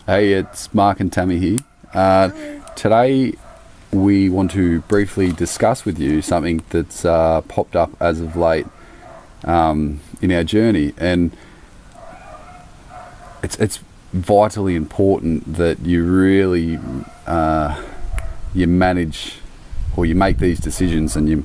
Hey, it's Mark and Tammy here. Today we want to briefly discuss with you something that's popped up as of late in our journey, and it's vitally important that you really you manage or you make these decisions, and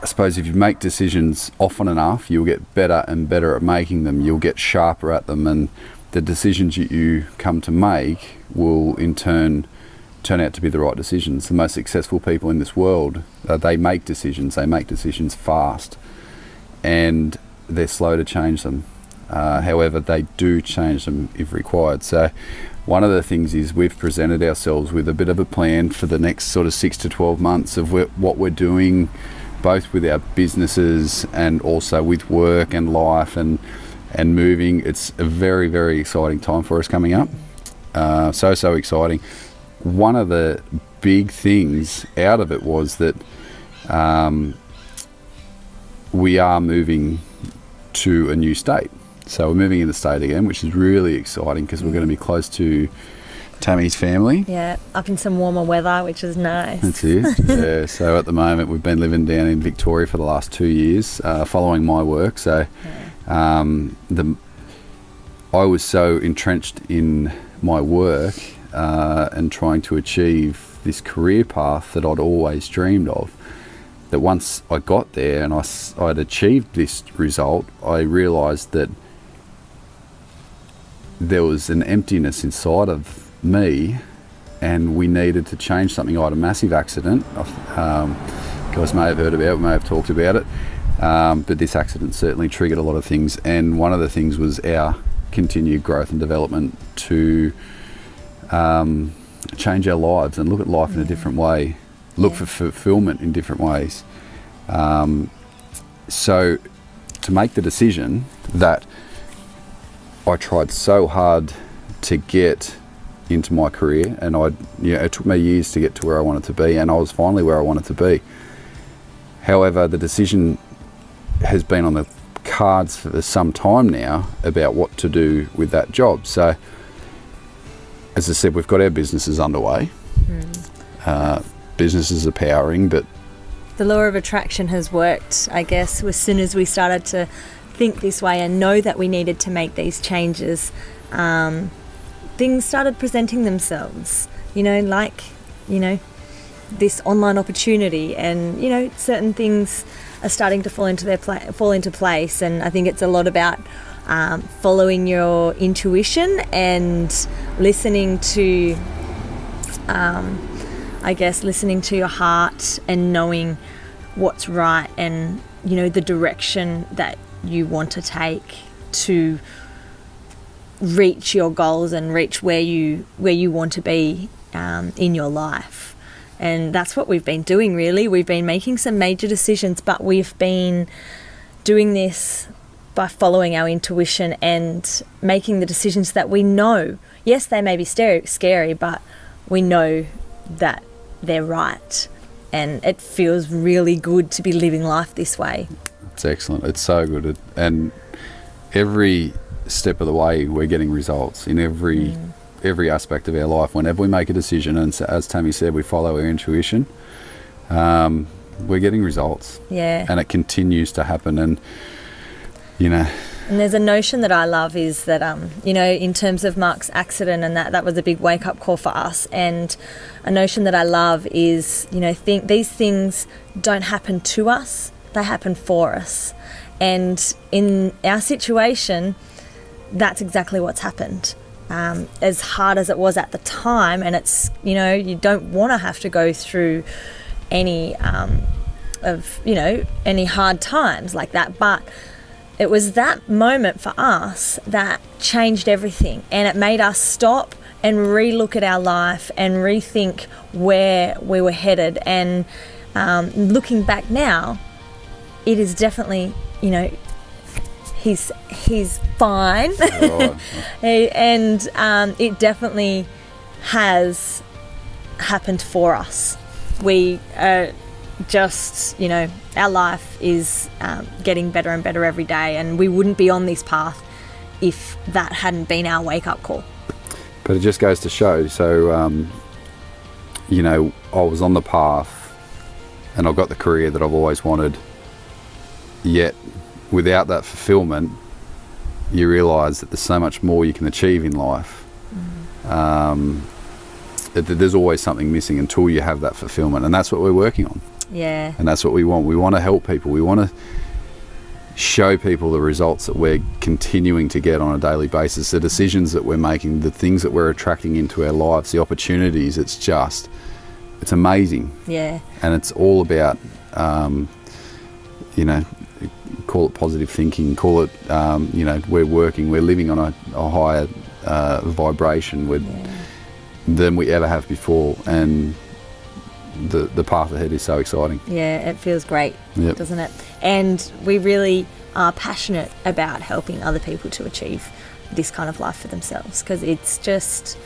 I suppose if you make decisions often enough, you'll get better and better at making them. You'll get sharper at them, and the decisions you come to make will in turn out to be the right decisions. The most successful people in this world, they make decisions. They make decisions fast, and they're slow to change them. However, they do change them if required. So one of the things is we've presented ourselves with a bit of a plan for the next sort of 6 to 12 months of what we're doing, both with our businesses and also with work and life and moving. It's a very, very exciting time for us coming up. So exciting. One of the big things out of it was that we are moving to a new state. So we're moving in the state again, which is really exciting because we're going to be close to Tammy's family. Yeah, up in some warmer weather, which is nice. That's it. Yeah, so at the moment we've been living down in Victoria for the last 2 years, following my work. So I was so entrenched in my work and trying to achieve this career path that I'd always dreamed of, that once I got there and I'd achieved this result, I realised that there was an emptiness inside of me, and we needed to change something. I had a massive accident. Guys may have heard about it, may have talked about it, but this accident certainly triggered a lot of things, and one of the things was our continued growth and development to change our lives and look at life in a different way, look for fulfillment in different ways. So to make the decision that I tried so hard to get into my career, and it took me years to get to where I wanted to be, and I was finally where I wanted to be. However, the decision has been on the cards for some time now about what to do with that job. So, as I said, we've got our businesses underway. Businesses are powering, but the law of attraction has worked, I guess, as soon as we started to think this way and know that we needed to make these changes. Things started presenting themselves, this online opportunity, and certain things are starting to fall into place. And I think it's a lot about following your intuition and listening to listening to your heart and knowing what's right, and the direction that you want to take to reach your goals and reach where you want to be in your life. And that's what we've been doing, really. We've been making some major decisions, but we've been doing this by following our intuition and making the decisions that we know. Yes, they may be scary, but we know that they're right, and it feels really good to be living life this way. It's excellent. It's so good. And every step of the way we're getting results in every aspect of our life. Whenever we make a decision, and as Tammy said, we follow our intuition, we're getting results. Yeah. And it continues to happen. And and there's a notion that I love is that in terms of Mark's accident, and that was a big wake-up call for us. And a notion that I love is think these things don't happen to us, they happen for us. And in our situation, that's exactly what's happened. As hard as it was at the time, and it's you don't want to have to go through any any hard times like that, but it was that moment for us that changed everything, and it made us stop and re-look at our life and rethink where we were headed. And looking back now, it is definitely he's fine. Oh. And it definitely has happened for us. We just, our life is getting better and better every day, and we wouldn't be on this path if that hadn't been our wake-up call. But it just goes to show. So, you know, I was on the path and I've got the career that I've always wanted. Yet, without that fulfillment, you realise that there's so much more you can achieve in life. There's always something missing until you have that fulfillment. And that's what we're working on. Yeah. And that's what we want. We want to help people. We want to show people the results that we're continuing to get on a daily basis, the decisions that we're making, the things that we're attracting into our lives, the opportunities. It's amazing. Yeah. And it's all about, you know, call it positive thinking, call it, you know, we're living on a higher vibration than we ever have before. And the path ahead is so exciting. Yeah, it feels great, doesn't it? And we really are passionate about helping other people to achieve this kind of life for themselves, because it's just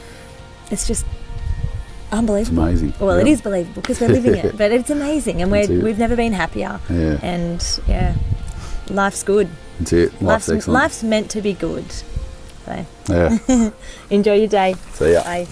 unbelievable. It's amazing. Well, it is believable because we're living it, but it's amazing, and we've never been happier. Yeah. And life's good. That's it. Life's excellent. Life's meant to be good. So yeah. enjoy your day. See ya. Bye.